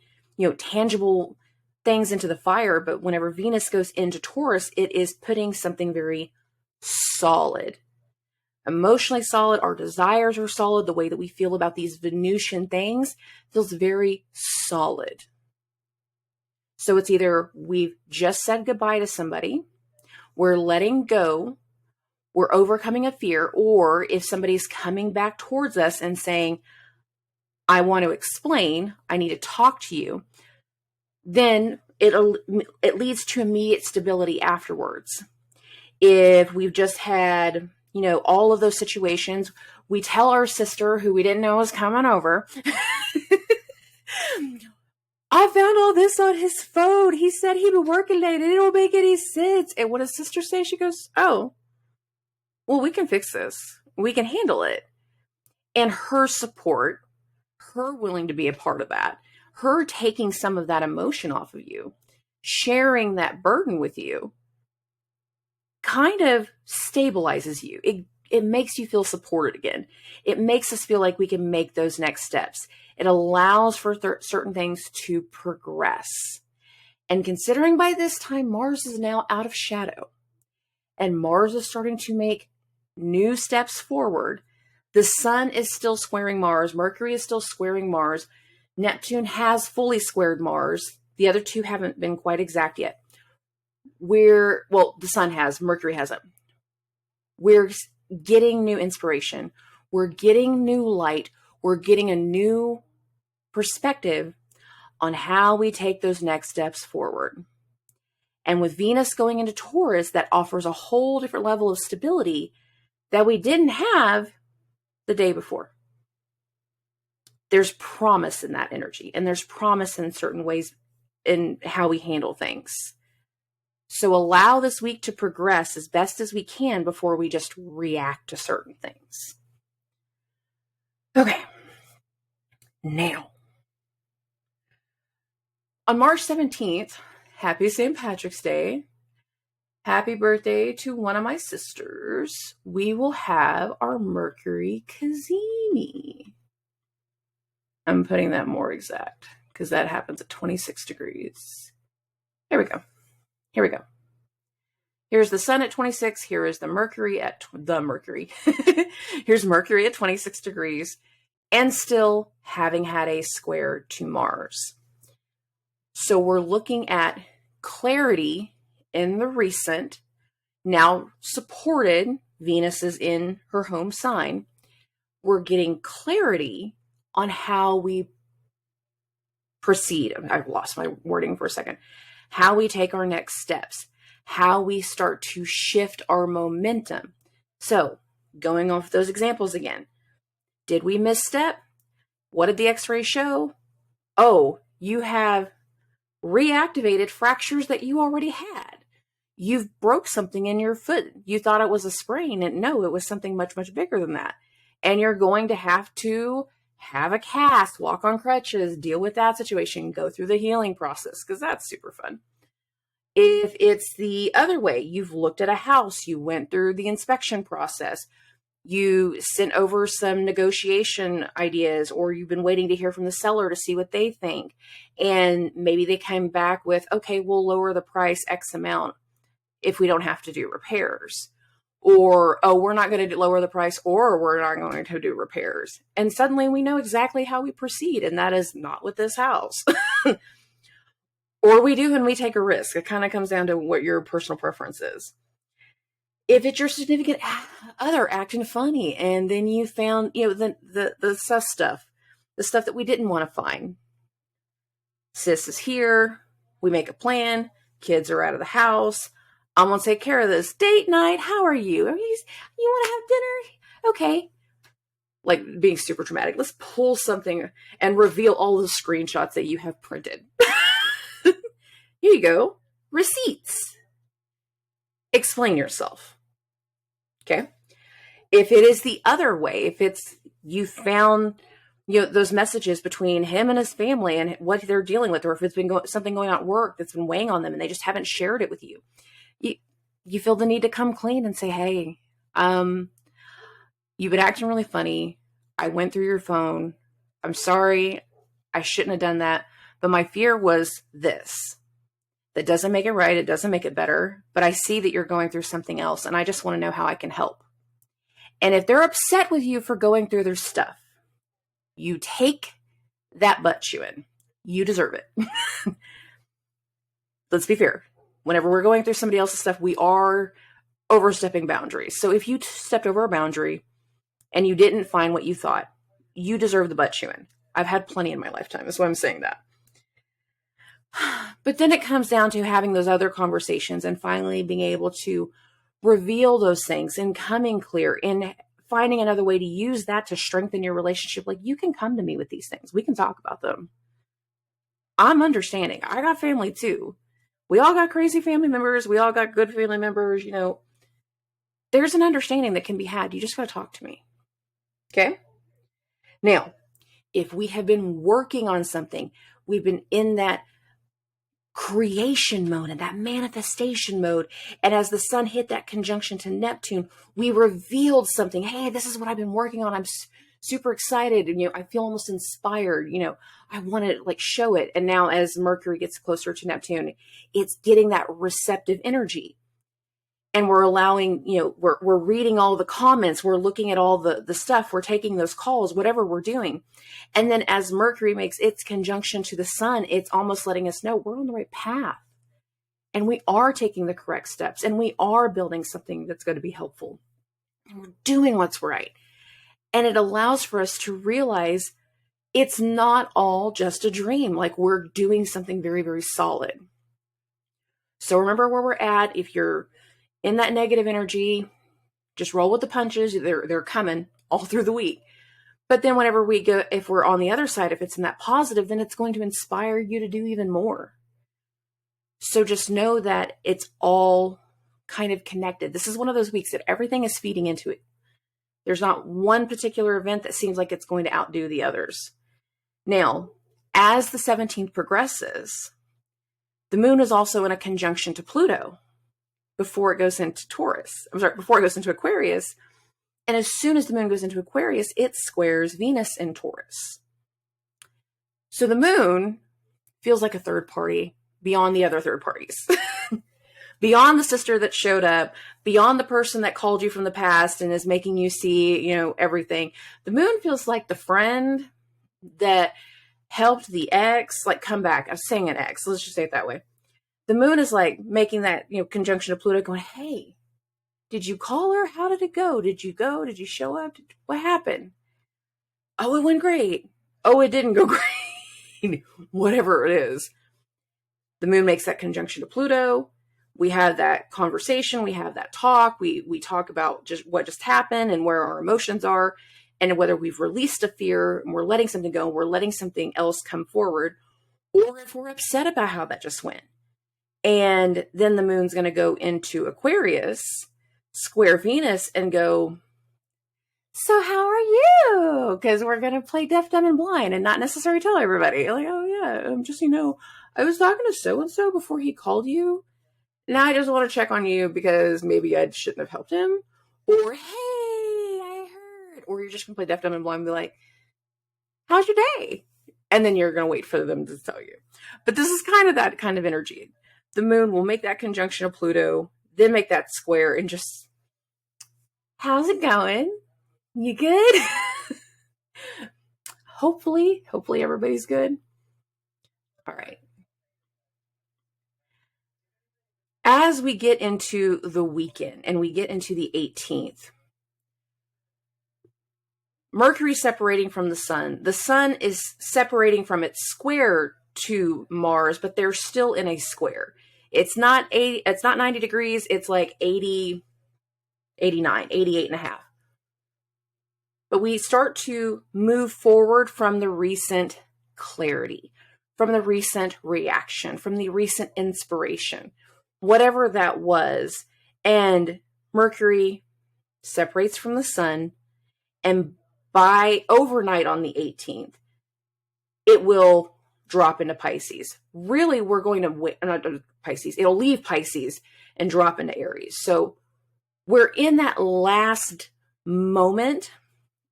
tangible things into the fire. But whenever Venus goes into Taurus, it is putting something very solid, emotionally solid. Our desires are solid. The way that we feel about these Venusian things feels very solid. So it's either we've just said goodbye to somebody, we're letting go, we're overcoming a fear, or if somebody's coming back towards us and saying, I want to explain, I need to talk to you, then it leads to immediate stability afterwards. If we've just had, all of those situations, we tell our sister who we didn't know was coming over, I found all this on his phone. He said he'd been working late and it don't make any sense. And what does sister say? She goes, oh, well, we can fix this. We can handle it. And her support, her willing to be a part of that, her taking some of that emotion off of you, sharing that burden with you, kind of stabilizes you. It makes you feel supported again. It makes us feel like we can make those next steps. It allows for certain things to progress. And considering by this time, Mars is now out of shadow and Mars is starting to make new steps forward. The sun is still squaring Mars. Mercury is still squaring Mars. Neptune has fully squared Mars. The other two haven't been quite exact yet. The sun has, Mercury hasn't. We're getting new inspiration. We're getting new light. We're getting a new perspective on how we take those next steps forward. And with Venus going into Taurus, that offers a whole different level of stability that we didn't have the day before. There's promise in that energy, and there's promise in certain ways in how we handle things. So allow this week to progress as best as we can before we just react to certain things. Okay. Now, on March 17th, happy St. Patrick's Day. Happy birthday to one of my sisters. We will have our Mercury Cazimi. I'm putting that more exact because that happens at 26 degrees. Here we go. Here's the sun at 26. Here is the Mercury at Here's Mercury at 26 degrees and still having had a square to Mars. So we're looking at clarity in the recent, now supported. Venus is in her home sign. We're getting clarity on how we proceed. I've lost my wording for a second. How we take our next steps, how we start to shift our momentum. So going off those examples again, did we misstep? What did the x-ray show? Oh, you have reactivated fractures that you already had. You've broke something in your foot. You thought it was a sprain, and no, it was something much, much bigger than that. And you're going to have a cast, walk on crutches, deal with that situation, go through the healing process, because that's super fun. If it's the other way, you've looked at a house, you went through the inspection process, you sent over some negotiation ideas, or you've been waiting to hear from the seller to see what they think. And maybe they came back with, okay, we'll lower the price X amount if we don't have to do repairs. Or, oh, we're not going to lower the price, or we're not going to do repairs. And suddenly we know exactly how we proceed. And that is not with this house. Or we do and we take a risk. It kind of comes down to what your personal preference is. If it's your significant other acting funny, and then you found, the sus stuff, the stuff that we didn't want to find. Sis is here. We make a plan. Kids are out of the house. I'm going to take care of this. Date night. How are you? You want to have dinner? Okay. Like being super dramatic. Let's pull something and reveal all the screenshots that you have printed. Here you go. Receipts. Explain yourself. Okay. If it is the other way, if it's you found those messages between him and his family and what they're dealing with, or if it's been something going on at work that's been weighing on them and they just haven't shared it with you, you feel the need to come clean and say, hey, you've been acting really funny. I went through your phone. I'm sorry. I shouldn't have done that. But my fear was this. That doesn't make it right. It doesn't make it better. But I see that you're going through something else, and I just want to know how I can help. And if they're upset with you for going through their stuff, you take that butt chewing. You deserve it. Let's be fair. Whenever we're going through somebody else's stuff, we are overstepping boundaries. So if you stepped over a boundary and you didn't find what you thought, you deserve the butt chewing. I've had plenty in my lifetime. That's why I'm saying that. But then it comes down to having those other conversations and finally being able to reveal those things and coming clear and finding another way to use that to strengthen your relationship. Like, you can come to me with these things. We can talk about them. I'm understanding. I got family too. We all got crazy family members. We all got good family members. there's an understanding that can be had. You just got to talk to me. Okay. Now, if we have been working on something, we've been in that creation mode and that manifestation mode. And as the sun hit that conjunction to Neptune, we revealed something. Hey, this is what I've been working on. I'm super excited. And, I feel almost inspired. I want to show it. And now as Mercury gets closer to Neptune, it's getting that receptive energy. And we're allowing, we're reading all the comments. We're looking at all the stuff. We're taking those calls, whatever we're doing. And then as Mercury makes its conjunction to the sun, it's almost letting us know we're on the right path. And we are taking the correct steps. And we are building something that's going to be helpful. And we're doing what's right. And it allows for us to realize it's not all just a dream. We're doing something very, very solid. So remember where we're at. If you're in that negative energy, just roll with the punches. They're coming all through the week. But then whenever we go, if we're on the other side, if it's in that positive, then it's going to inspire you to do even more. So just know that it's all kind of connected. This is one of those weeks that everything is feeding into it. There's not one particular event that seems like it's going to outdo the others. Now, as the 17th progresses, the moon is also in a conjunction to Pluto before it goes into before it goes into Aquarius. And as soon as the moon goes into Aquarius, it squares Venus in Taurus. So the moon feels like a third party beyond the other third parties. Beyond the sister that showed up, beyond the person that called you from the past and is making you see, everything. The moon feels like the friend that helped the ex, come back. I'm saying an ex. Let's just say it that way. The moon is making that, conjunction to Pluto going, hey, did you call her? How did it go? Did you go? Did you show up? What happened? Oh, it went great. Oh, it didn't go great. Whatever it is. The moon makes that conjunction to Pluto. We have that conversation. We have that talk. We talk about just what just happened and where our emotions are and whether we've released a fear and we're letting something go, we're letting something else come forward, or if we're upset about how that just went. And then the moon's going to go into Aquarius, square Venus, and go, so how are you? Because we're going to play deaf, dumb, and blind and not necessarily tell everybody. Oh, yeah, just, I was talking to so-and-so before he called you. Now I just want to check on you because maybe I shouldn't have helped him. Or, hey, I heard. Or you're just going to play deaf, dumb, and blind and be like, how's your day? And then you're going to wait for them to tell you. But this is kind of that kind of energy. The moon will make that conjunction of Pluto, then make that square and just, how's it going? You good? Hopefully everybody's good. All right. As we get into the weekend and we get into the 18th, Mercury separating from the sun is separating from its square to Mars, but they're still in a square. It's not 90 degrees. It's 80, 89, 88 and a half. But we start to move forward from the recent clarity, from the recent reaction, from the recent inspiration, whatever that was. And Mercury separates from the sun, and by overnight on the 18th, it will drop into Pisces. Really, we're going to wait, not Pisces, it'll leave Pisces and drop into Aries. So we're in that last moment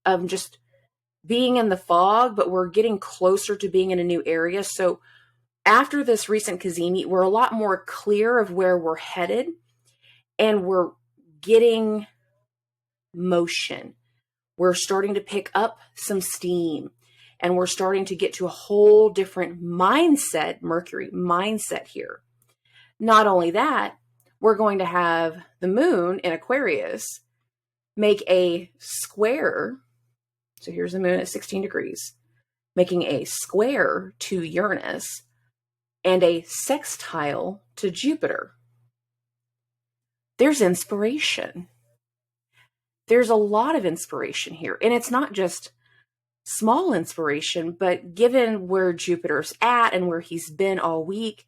of just being in the fog, but we're getting closer to being in a new area. So after this recent Cazimi, we're a lot more clear of where we're headed, and we're getting motion. We're starting to pick up some steam, and we're starting to get to a whole different mindset, Mercury mindset here. Not only that, we're going to have the moon in Aquarius make a square. So here's the moon at 16 degrees, making a square to Uranus and a sextile to Jupiter. There's inspiration. There's a lot of inspiration here. And it's not just small inspiration, but given where Jupiter's at and where he's been all week,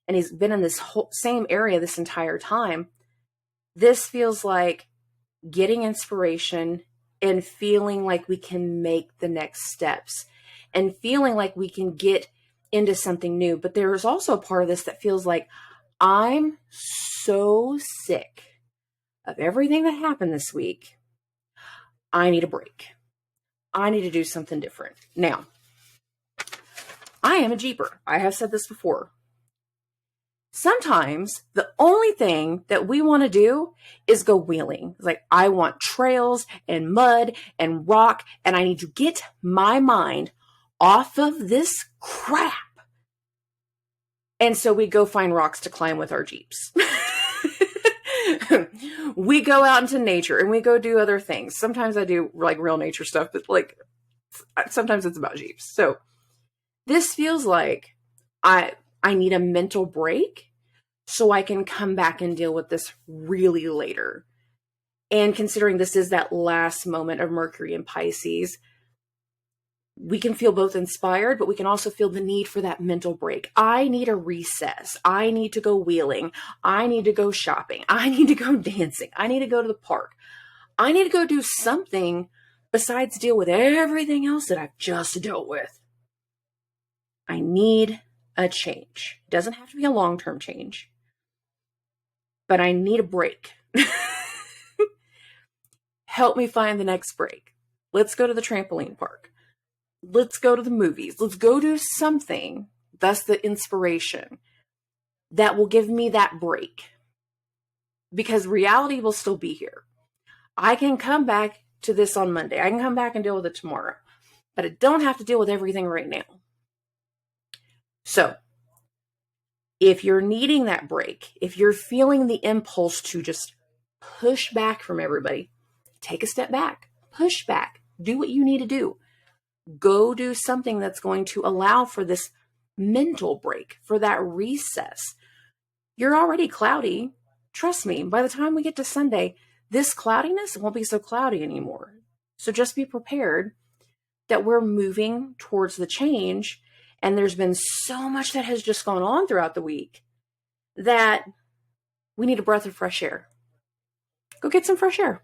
and he's been in this whole same area this entire time, this feels like getting inspiration and feeling like we can make the next steps and feeling like we can get into something new. But there's also a part of this that feels like I'm so sick of everything that happened this week. I need a break. I need to do something different. Now, I am a Jeeper. I have said this before. Sometimes the only thing that we want to do is go wheeling. It's like, I want trails and mud and rock, and I need to get my mind off of this crap. And so we go find rocks to climb with our Jeeps. We go out into nature and we go do other things. Sometimes I do like real nature stuff, but like sometimes it's about Jeeps. So this feels like I need a mental break so I can come back and deal with this really later. And considering this is that last moment of Mercury in Pisces, we can feel both inspired, but we can also feel the need for that mental break. I need a recess. I need to go wheeling. I need to go shopping. I need to go dancing. I need to go to the park. I need to go do something besides deal with everything else that I've just dealt with. I need a change. It doesn't have to be a long-term change, but I need a break. Help me find the next break. Let's go to the trampoline park. Let's go to the movies. Let's go do something. That's the inspiration that will give me that break. Because reality will still be here. I can come back to this on Monday. I can come back and deal with it tomorrow. But I don't have to deal with everything right now. So, if you're needing that break, if you're feeling the impulse to just push back from everybody, take a step back, push back, do what you need to do. Go do something that's going to allow for this mental break, for that recess. You're already cloudy. Trust me, by the time we get to Sunday, this cloudiness won't be so cloudy anymore. So just be prepared that we're moving towards the change. And there's been so much that has just gone on throughout the week that we need a breath of fresh air. Go get some fresh air.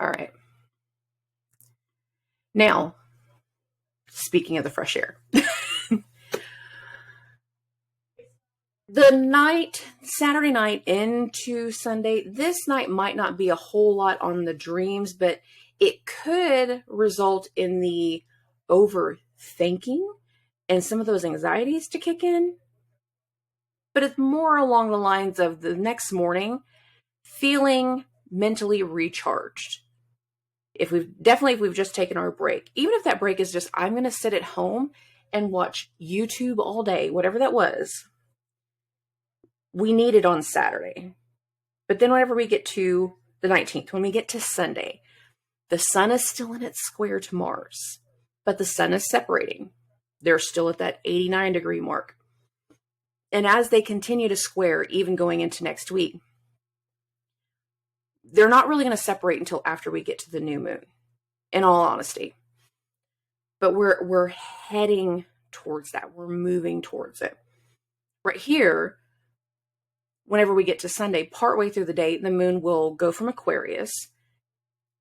All right. Now, speaking of the fresh air, the night, Saturday night into Sunday, this night might not be a whole lot on the dreams, but it could result in the overthinking and some of those anxieties to kick in. But it's more along the lines of the next morning feeling mentally recharged. If we've just taken our break, even if that break is just, I'm going to sit at home and watch YouTube all day, whatever that was, we need it on Saturday. But then whenever we get to the 19th, when we get to Sunday, the sun is still in its square to Mars, but the sun is separating. They're still at that 89-degree mark. And as they continue to square, even going into next week, they're not really going to separate until after we get to the new moon, in all honesty. But we're heading towards that. We're moving towards it. Right here, whenever we get to Sunday, partway through the day, the moon will go from Aquarius,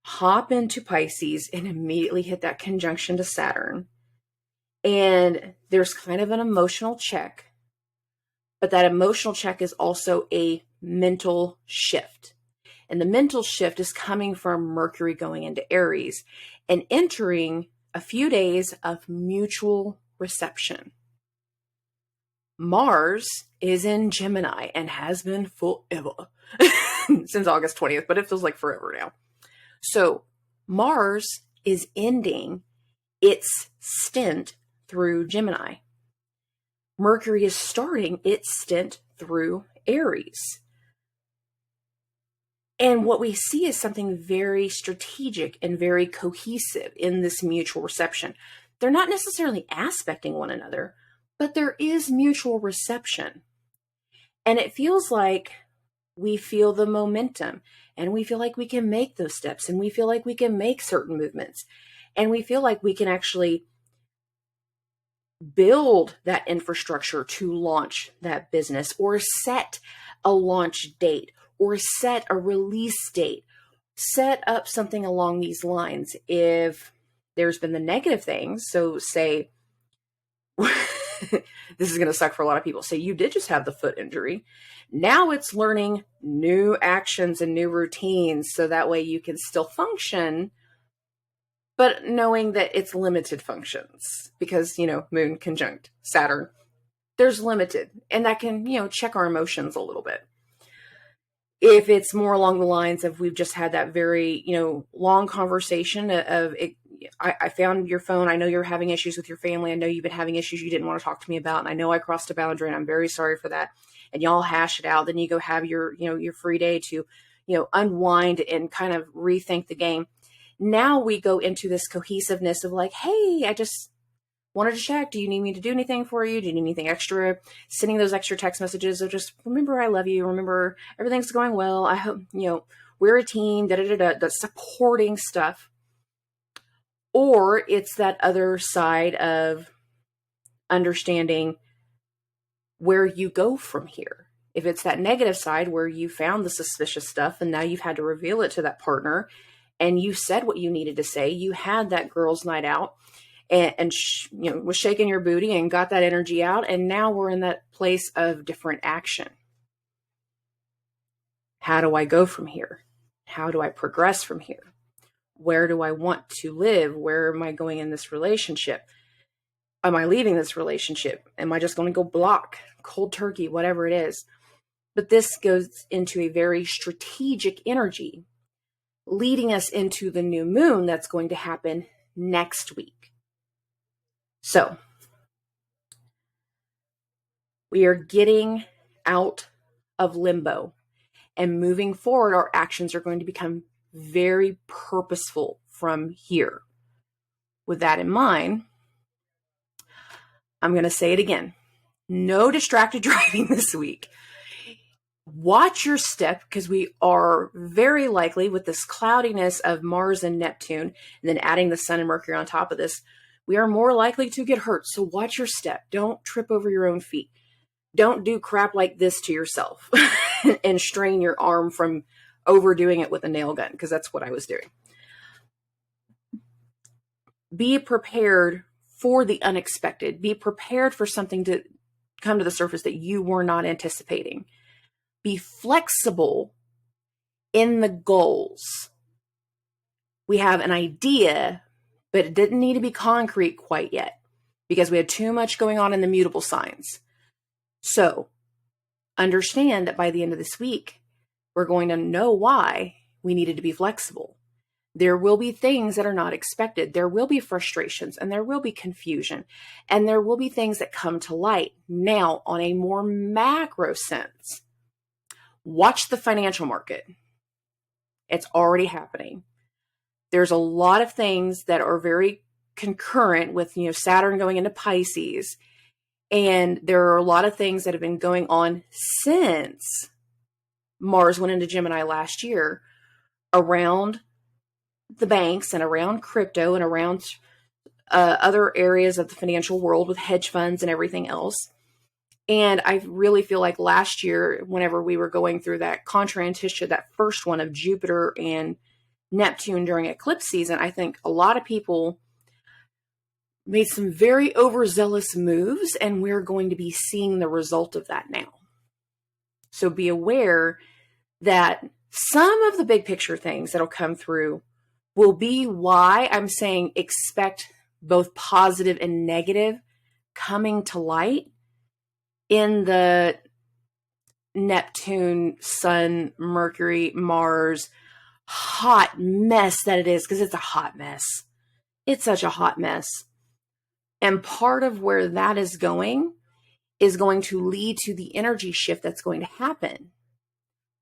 hop into Pisces, and immediately hit that conjunction to Saturn. And there's kind of an emotional check. But that emotional check is also a mental shift. And the mental shift is coming from Mercury going into Aries and entering a few days of mutual reception. Mars is in Gemini and has been forever since August 20th, but it feels like forever now. So Mars is ending its stint through Gemini. Mercury is starting its stint through Aries. And what we see is something very strategic and very cohesive in this mutual reception. They're not necessarily aspecting one another, but there is mutual reception. And it feels like we feel the momentum and we feel like we can make those steps and we feel like we can make certain movements and we feel like we can actually build that infrastructure to launch that business or set a launch date or set a release date. Set up something along these lines. If there's been the negative things, so say, this is going to suck for a lot of people. Say you did just have the foot injury. Now it's learning new actions and new routines so that way you can still function, but knowing that it's limited functions because, Moon conjunct Saturn, there's limited, and that can, check our emotions a little bit. If it's more along the lines of we've just had that very, long conversation of it, I found your phone. I know you're having issues with your family. I know you've been having issues you didn't want to talk to me about. And I know I crossed a boundary and I'm very sorry for that. And y'all hash it out. Then you go have your, your free day to, unwind and kind of rethink the game. Now we go into this cohesiveness of like, hey, I just wanted to check. Do you need me to do anything for you? Do you need anything extra? Sending those extra text messages of just remember I love you. Remember everything's going well. I hope, we're a team, the supporting stuff. Or it's that other side of understanding where you go from here. If it's that negative side where you found the suspicious stuff and now you've had to reveal it to that partner and you said what you needed to say, you had that girls' night out and was shaking your booty and got that energy out. And now we're in that place of different action. How do I go from here? How do I progress from here? Where do I want to live? Where am I going in this relationship? Am I leaving this relationship? Am I just going to go block, cold turkey, whatever it is? But this goes into a very strategic energy, leading us into the new moon that's going to happen next week. So we are getting out of limbo and moving forward. Our actions are going to become very purposeful from here. With that in mind, I'm going to say it again. No distracted driving this week. Watch your step because we are very likely with this cloudiness of Mars and Neptune and then adding the Sun and Mercury on top of this, we are more likely to get hurt. So watch your step. Don't trip over your own feet. Don't do crap like this to yourself and strain your arm from overdoing it with a nail gun, because that's what I was doing. Be prepared for the unexpected. Be prepared for something to come to the surface that you were not anticipating. Be flexible in the goals. We have an idea, but it didn't need to be concrete quite yet because we had too much going on in the mutable signs. So understand that by the end of this week, we're going to know why we needed to be flexible. There will be things that are not expected. There will be frustrations and there will be confusion and there will be things that come to light. Now, on a more macro sense, watch the financial market. It's already happening. There's a lot of things that are very concurrent with, Saturn going into Pisces. And there are a lot of things that have been going on since Mars went into Gemini last year around the banks and around crypto and around other areas of the financial world with hedge funds and everything else. And I really feel like last year, whenever we were going through that contra-intuition, that first one of Jupiter and Neptune during eclipse season, I think a lot of people made some very overzealous moves, and we're going to be seeing the result of that now. So be aware that some of the big picture things that'll come through will be why I'm saying expect both positive and negative coming to light in the Neptune, Sun, Mercury, Mars hot mess that it is, because it's a hot mess. It's such a hot mess. And part of where that is going to lead to the energy shift that's going to happen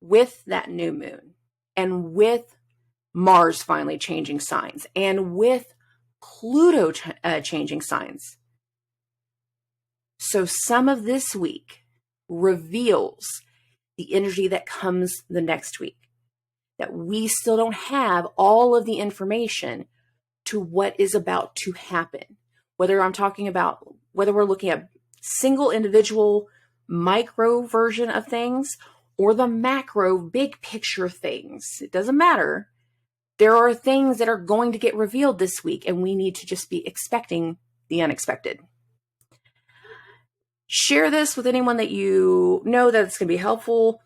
with that new moon and with Mars finally changing signs and with Pluto changing signs. So some of this week reveals the energy that comes the next week, that we still don't have all of the information to what is about to happen. Whether I'm talking about, whether we're looking at single individual micro version of things, or the macro big picture things. It doesn't matter. There are things that are going to get revealed this week, and we need to just be expecting the unexpected. Share this with anyone that you know that it's going to be helpful.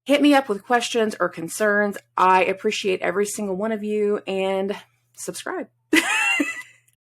Hit me up with questions or concerns. I appreciate every single one of you, and subscribe.